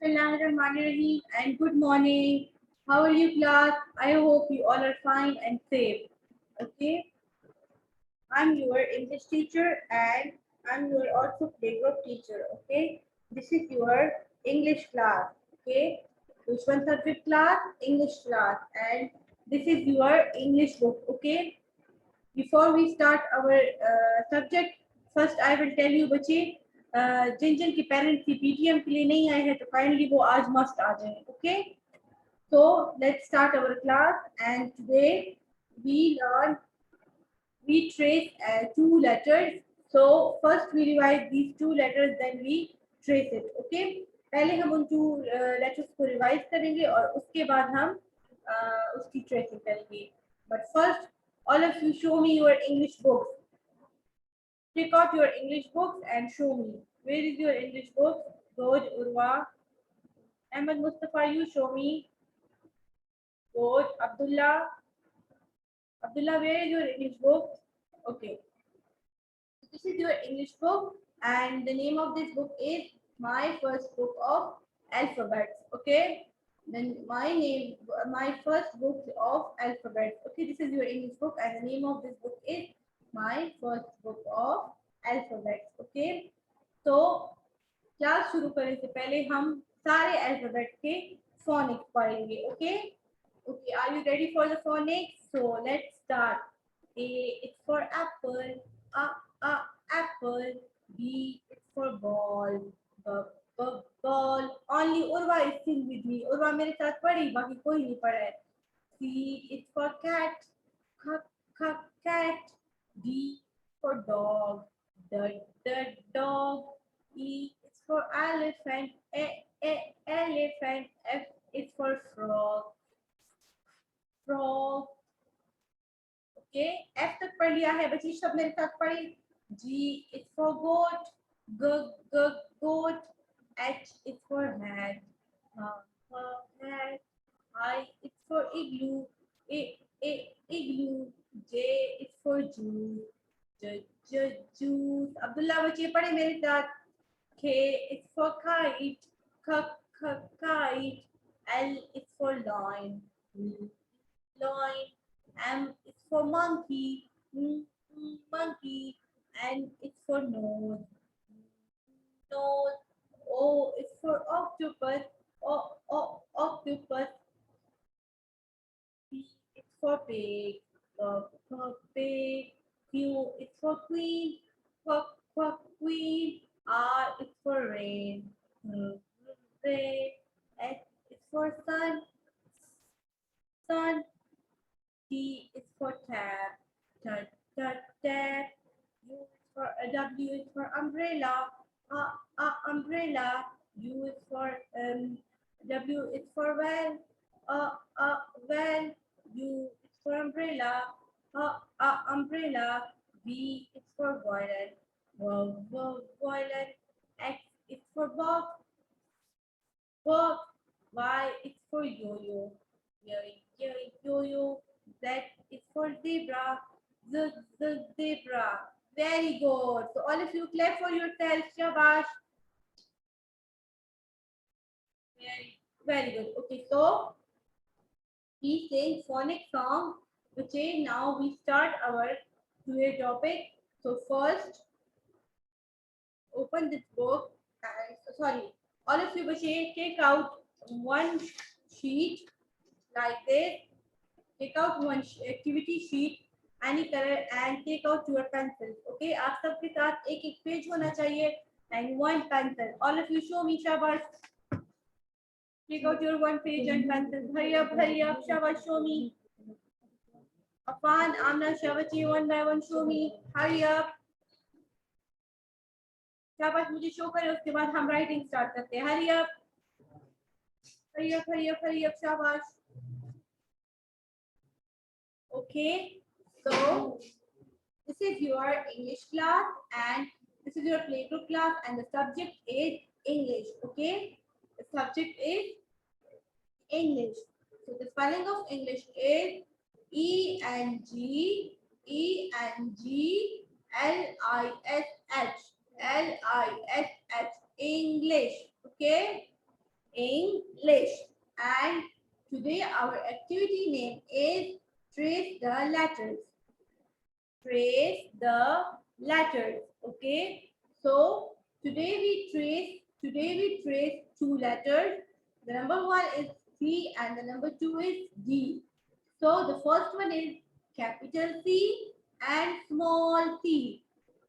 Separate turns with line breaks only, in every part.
Bismillahirrahmanirrahim and good morning. How are you, class? I hope you all are fine and safe. Okay, I'm your English teacher and I'm your also playgroup teacher. Okay, this is your English class. Okay, which one subject class? English class, and this is your English book. Okay, before we start our subject, first I will tell you बच्चे जिन जिन की parents की PTM के लिए नहीं आए हैं तो kindly वो आज मस्ट आ जाएं. Okay, so let's start our class and today we trace two letters. So first we revise these two letters, then we trace it. Okay, पहले हम उन two letters को revise करेंगे और उसके बाद हम उसकी tracing करेंगे. But first, all of you show me your English books. Take out your English books and show me. Where is your English book? Good, Urwa. Ahmed Mustafa, you show me. Good. Abdullah. Abdullah, where is your English book? Okay. This is your English book and the name of this book is My First Book of Alphabets. Okay. Then my first book of alphabets. Okay, this is your English book and the name of this book is My First Book of Alphabets. Okay. So class शुरू करने से पहले हम सारे alphabet के phonics पढ़ेंगे. Okay. Okay, are you ready for the phonics? So let's start. A is for apple. A apple. B is for ball. B ball. Only Urva is sing with me. Urva मेरे साथ पढ़ी, बाकी कोई नहीं पढ़ा है. C is for cat. Cat. D for dog. The dog. E is for elephant. Elephant. F is for frog. Frog. Okay, F तक पढ़ लिया है बच्ची, सब मेरे साथ पढ़ी. G is for goat. Goat. H is for hat. Hat. I is for igloo. Igloo. J is for juice. Juice. Abdullah बच्चे पढ़े मेरे साथ. K is for kite. Kite. L is for lion. Lion. M is for monkey. Monkey. N is for nose. Nose. O is for octopus. Octopus. P is for pig. Pig. Q is for queen. Queen. R is for rain. Rain. S is for sun. Sun. T is for tab. Tab. U is for W is for umbrella. Umbrella. U is for W is for well. Well. U is for umbrella. Umbrella. V is for violet. Violet. X is for box. Y is for yo-yo. Yo-yo. Z is for zebra. The zebra. Very good. So all of you clap for yourself. Shabash. Very good. Okay, so we sing phonic song. Okay, now we start our today topic. So first, open this book and sorry, all of you bache, take out one sheet like this. Take out one activity sheet, any color, and take out your pencils. Okay, आप सबके साथ एक page होना चाहिए and one pencil. All of you show me, शाबाश. Take out your one page and pencil. Hurry up, शाबाश, show me. Afan, Amna, Shavachi, one by one, show me. Hurry up. शाबाश, मुझे शो करें, उसके बाद हम राइटिंग स्टार्ट करते हैं. Hurry up. शाबाश. Okay, so this is your English class and this is your playgroup class and the subject is English. Okay, the subject is English. So the spelling of English is E-N-G L-I-S-H English. Okay, letters. Trace the letters. Okay. So today we trace two letters. The number one is C and the number two is D. So the first one is capital C and small c.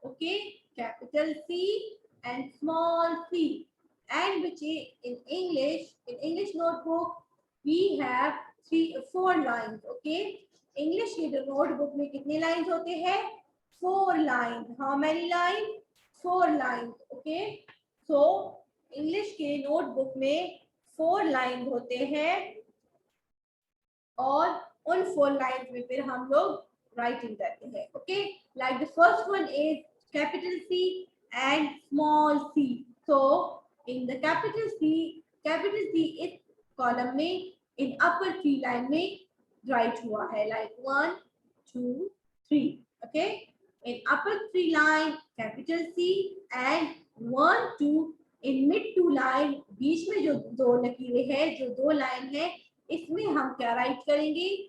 Okay, capital C and small c. And which is in English notebook, we have four lines. Okay, English के जो notebook में कितने lines होते हैं? 4 lines. How many lines? 4 lines. Okay, so English के notebook में 4 lines होते हैं और उन 4 lines में फिर हम लोग writing करते हैं. Okay, like the first one is capital C and small c. So in the capital C इस column में in upper 3 line में write हुआ है like 1 2 3. Okay, in upper 3 line capital C and 1 2 in mid 2 line बीच में जो दो लकीरें हैं, जो दो लाइन है, इसमें हम क्या राइट करेंगे?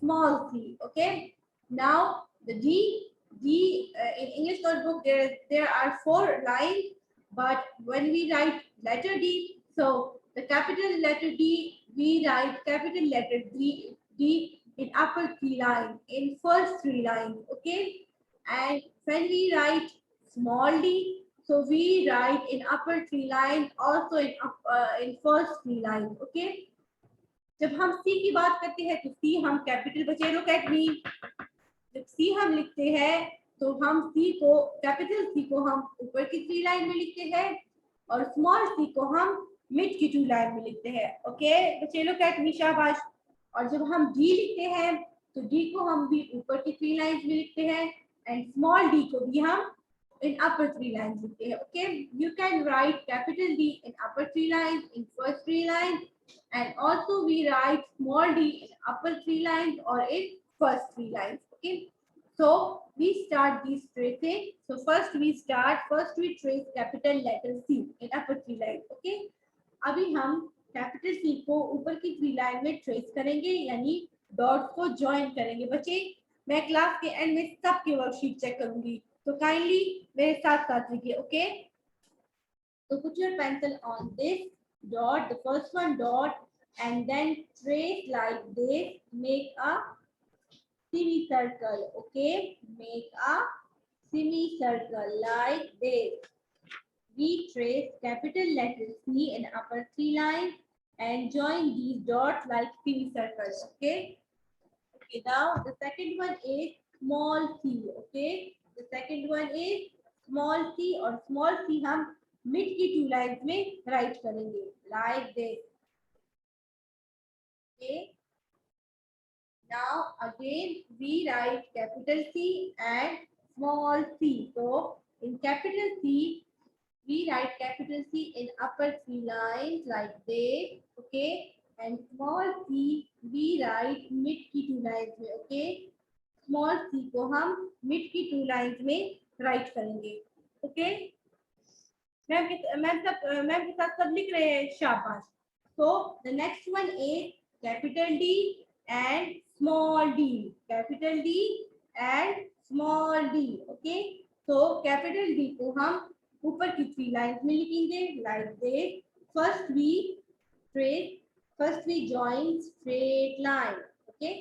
small c. Okay, now the D in English notebook there are 4 lines, but when we write letter D, so the capital letter D, we write capital letter D in upper 3 lines, in first 3 lines. Okay, and when we write small d, so we write in upper 3 lines, also in first 3 lines. Okay, जब हम C की बात करते हैं तो C हम capital, बच्चे लोग एट मी, जब C हम लिखते हैं तो हम C को कैपिटल C को हम ऊपर की 3 लाइन में लिखते हैं और स्मॉल c को हम मिड की 2 लाइन में लिखते हैं. ओके बच्चे लोग एट मी, शाबाश. और जब हम D लिखते हैं तो D को हम भी ऊपर की 3 लाइंस में लिखते हैं एंड स्मॉल d को भी हम in upper 3 lines लिखते हैं. Okay, you can write capital D in upper 3 lines, in first 3 lines, and also we write small d in upper 3 lines or in first 3 lines. Okay, so we start these tracing. So first we trace capital letter C in upper 3 lines. Okay, अभी हम capital C को ऊपर की 3 line में trace करेंगे, यानी dots को join करेंगे. बच्चे मैं क्लास के एंड में सबकी वर्कशीट चेक करूंगी, तो काइंडली मेरे साथ साथ लिखिए. Okay, so put your pencil on this dot, the first one dot, and then trace like this, make a semicircle. Okay, make a semicircle like this. We trace capital letter C in upper 3 lines and join these dots like semicircles. Okay, okay, now the second one is small c. Okay, the second one is small c, और small c हम mid की 2 lines में write करेंगे like this. Okay, now again we write capital C and small c. So in capital C we write capital C in upper 3 lines like this. Okay, and small c we write mid की 2 lines में. Okay, small c को हम mid की 2 lines में write करेंगे. Okay, ma'am के साथ सब लिख रहे हैं, शाबाश. So the next one is capital D and small d. Capital D and small d. Okay, so capital D को हम ऊपर की 3 लाइंस में लिखेंगे like this. First we join straight line. Okay,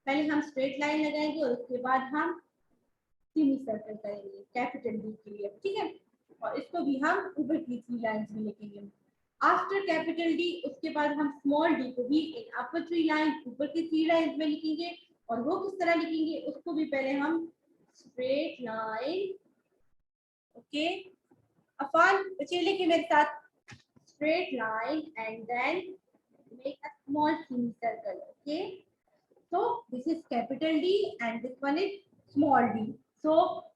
पहले हम स्ट्रेट लाइन लगाएंगे और उसके बाद हम सेमी सर्कल करेंगे कैपिटल डी के लिए. ठीक है, और इसको भी हम ऊपर की 3 लाइंस में लिखेंगे. आफ्टर कैपिटल डी उसके बाद हम स्मॉल डी को भी इन अपर 3 लाइन ऊपर की 3 लाइंस में लिखेंगे. और वो किस तरह लिखेंगे उसको भी पहले हम स्ट्रेट लाइन. ओके, अफान बच्चे लिखिए मेरे साथ, straight line and then make a small semicircle. Okay, so this is capital D and this one is small d. So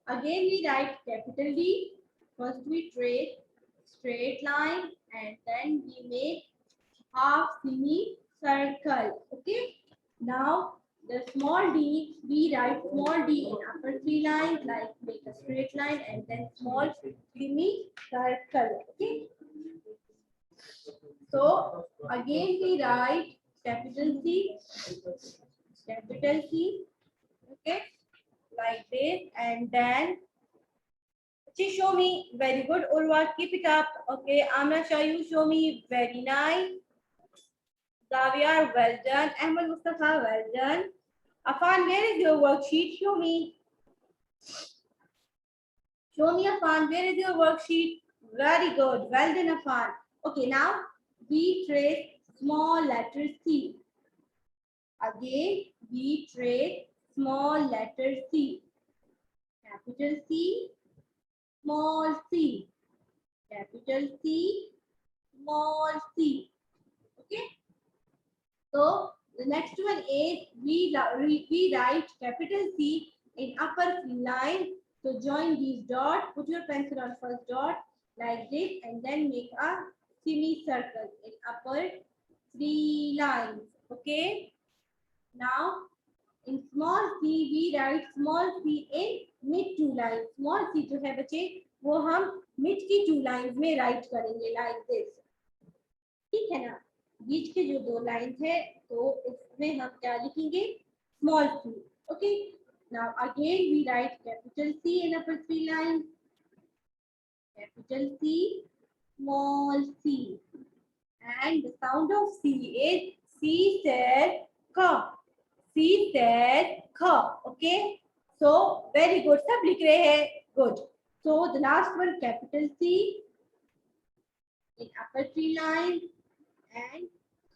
again we write capital D. First we trace straight line and then we make half semicircle. Okay, now the small d, we write small d in upper 3 lines, like make a straight line and then small semicircle. Okay, so again we write capital C Okay, like this, and then show me. Very good, Urwa. Keep it up. Okay, Amna Shah, you show me. Very nice. Zavia, well done. Ahmed Mustafa, well done. Afan, where is your worksheet? Show me. Show me, Afan. Where is your worksheet? Very good. Well done, Afan. Okay, now we trace small letter C. Again, we trace small letter C. Capital C, small c. Capital C, small c. Okay. So the next one is we write capital C in upper three lines. So join these dots. Put your pencil on first dot like this, and then make a semicircle in upper three lines. Okay. Now in small c we write small c in mid two lines. Small c जो है बच्चे वो हम mid की two lines में write करेंगे like this. ठीक है ना? बीच के जो दो लाइंस है तो उसमें हम क्या लिखेंगे small C. Okay, now again we write capital C in upper three lines. Capital C, small c, and the sound of C is C said ka. C said ka. Okay, so very good. सब लिख रहे हैं. Good. So the last one capital C in upper three lines and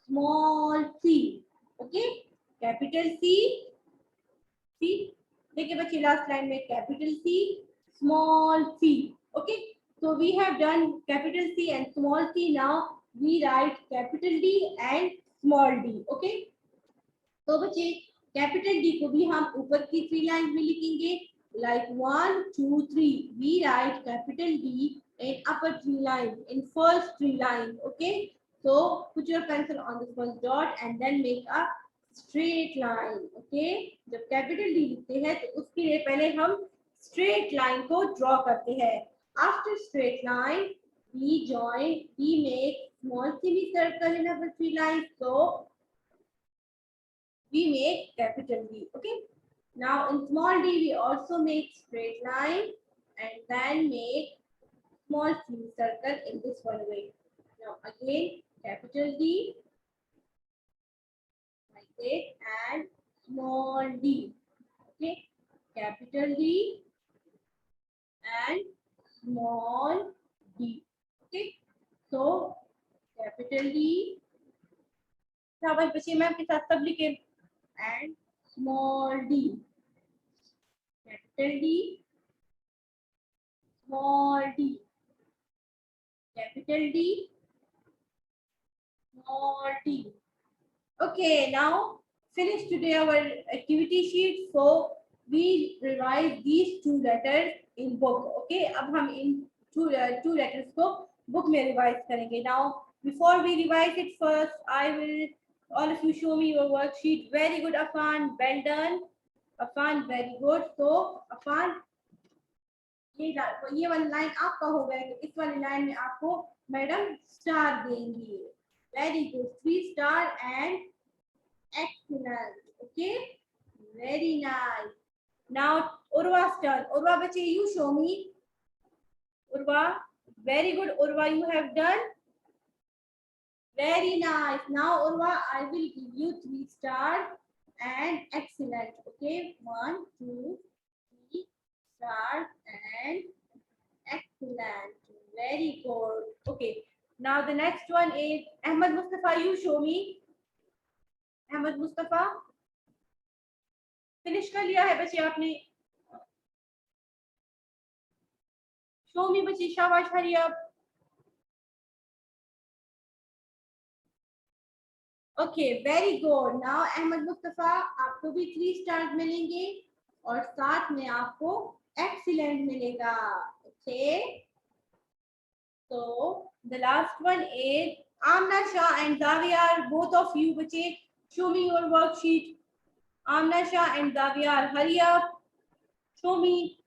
small c. Okay, capital C. C. देखिए बच्चे last line में capital C, small c. Okay, so we have done capital C and small c. Now we write capital D and small d. Okay, तो बच्चे capital D को भी हम ऊपर की three lines में लिखेंगे like 1, 2, 3. We write capital D in upper three lines in first three lines. Okay, so put your pencil on the first dot and then make a straight line. Okay, जब capital D लिखते हैं तो उसके लिए पहले हम straight line को draw करते हैं. After straight line, we make small semicircle in upper three lines. So we make capital D. Okay. Now in small d we also make straight line and then make small semicircle in this one way. Now again capital D like this and small d. Okay, capital D and small d. Okay, so capital D. शाबाश बच्चे ma'am के साथ सब लिखे and small d. Capital D, small d. Capital D, small d. Okay, now finish today our activity sheet. So we revise these two letters in book. Okay, अब हम इन two letters को book में revise करेंगे. Now before we revise it, first I will all of you show me your worksheet. Very good, Afan. Well done, Afan. Very good. So Afan, ये वाली line आपका हो गया. इस वाली लाइन में आपको मैडम स्टार देंगी. Very good. 3 star and excellent. Okay. Very nice. Now Urva's turn. Urva bache, you show me. Urva. Very good. Urva, you have done. Very nice. Now Urva, I will give you 3 stars and excellent. Okay. 1, 2, 3 stars and excellent. Very good. Okay. Now the next one is Ahmed Mustafa. You show me. Ahmed Mustafa. Finish कर लिया है बच्चे आपने. Show me बच्चे. शाबाश. Hurry up. Okay. Very good. Now Ahmed Mustafa, आपको भी 3 stars मिलेंगे और साथ में आपको excellent मिलेगा. Okay. So the last one is Amna Shah and Zaviyar. Both of you बच्चे show me your worksheet. Amna Shah and Zaviyar, hurry up. Show me.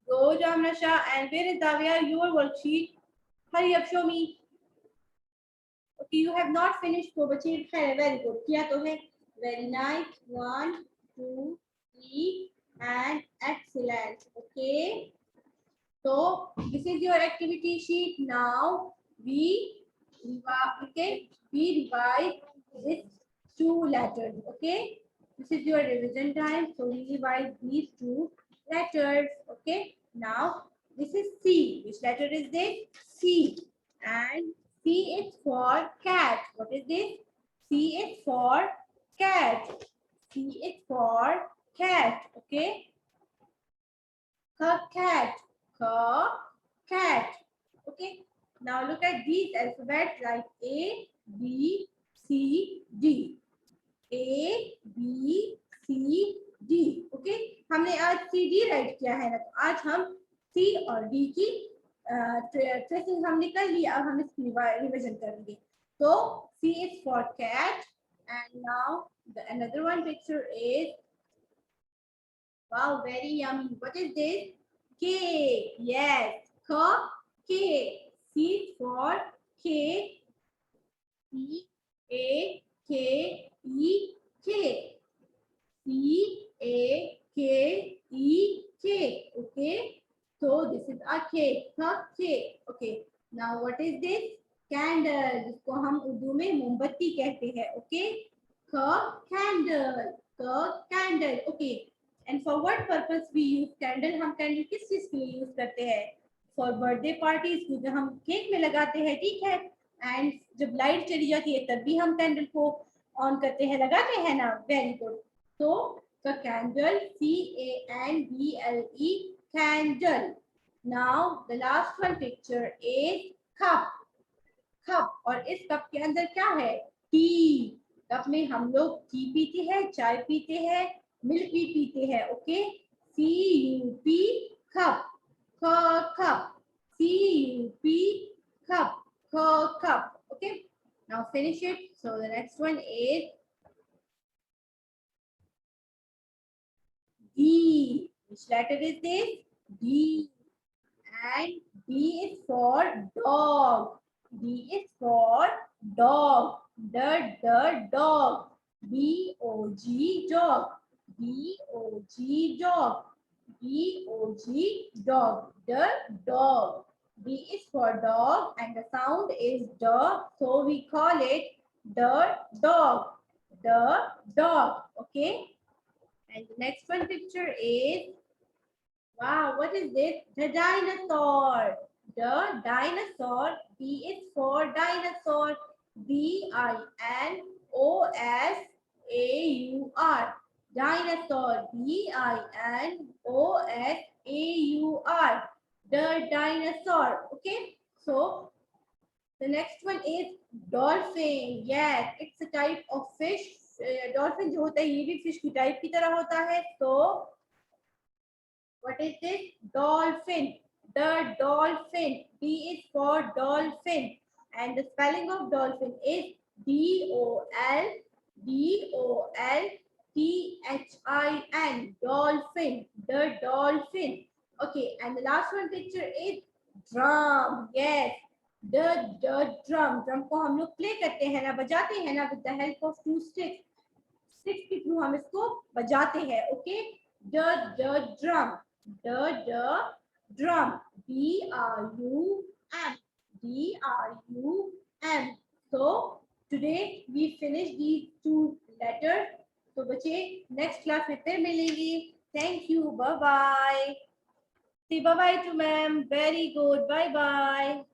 Good, Amna Shah. And where is Zaviyar? Your worksheet. Hurry up, show me. Okay, you have not finished. So बच्चे very good. किया तो है. Very nice. 1, 2, 3, and excellent. Okay. So this is your activity sheet. Now we revise these two letters. Okay. This is your revision time. So we revise these two letters. Okay. Now this is C. Which letter is this? C. And C is for cat. What is this? C is for cat. C is for cat. Okay. Cat. Cat. Okay. Now look at these alphabets like A, B, C, D. A, B, C, D. Okay हमने आज C D right किया है ना, तो आज हम सी और D की ट्रेसिंग हमने कर लिया, अब हम इसकी रिविजन करेंगे. तो C is for cat, and now the another one picture is, wow, very yummy. What is this? K. Yes. K. C for K. C A K E K. C A K E K. Okay. So this is a K. K. Okay. Now what is this? Candle. जिसको हम उर्दू में मोमबत्ती कहते हैं. Okay. Candle. Candle. Okay. And for what purpose we use candle? हम candle किस चीज के लिए यूज करते हैं? For birthday parties, जो हम केक में लगाते हैं, ठीक है. And जब लाइट चली जाती है तब भी हम कैंडल को ऑन करते हैं, लगाते हैं ना. Very good. So the candle, CANDLE, candle. Now the last one picture is cup. Cup. और इस कप के अंदर क्या है? टी. कप में हम लोग टी पीते हैं, चाय पीते हैं, मिल्क भी पीते हैं. Okay. CUP, cup. Cup. CUP, cup. Cup. Okay. Now finish it. So the next one is D. Which letter is this? D. And D is for dog. D is for dog. The dog. D-O-G, dog. D-O-G, dog. D-O-G, dog. The dog. D is for dog and the sound is the, so we call it the dog. The dog. Okay. And the next one picture is, wow, what is this? The dinosaur. The dinosaur. D is for dinosaur. D-I-N-O-S-A-U-R. Dinosaur. D-I-N-O-S-A-U-R. The dinosaur. Okay. So the next one is dolphin. Yes, it's a type of fish. Dolphin जो होता है ये भी fish की type की तरह होता है. So what is this? Dolphin. The dolphin. D is for dolphin. And the spelling of dolphin is D-O-L-P-H-I-N. Dolphin. The dolphin. Okay. And the last one picture is drum. Yes. The drum. Drum को हम लोग play करते हैं ना, बजाते हैं ना, with the help of two sticks. Sticks के through हम इसको बजाते हैं. Okay. The drum. The drum. D-R-U-M. D-R-U-M. So today we finished these two letters. So बच्चे next class में फिर मिलेंगे. Thank you. Bye bye. Say bye bye to ma'am. Very good. Bye bye.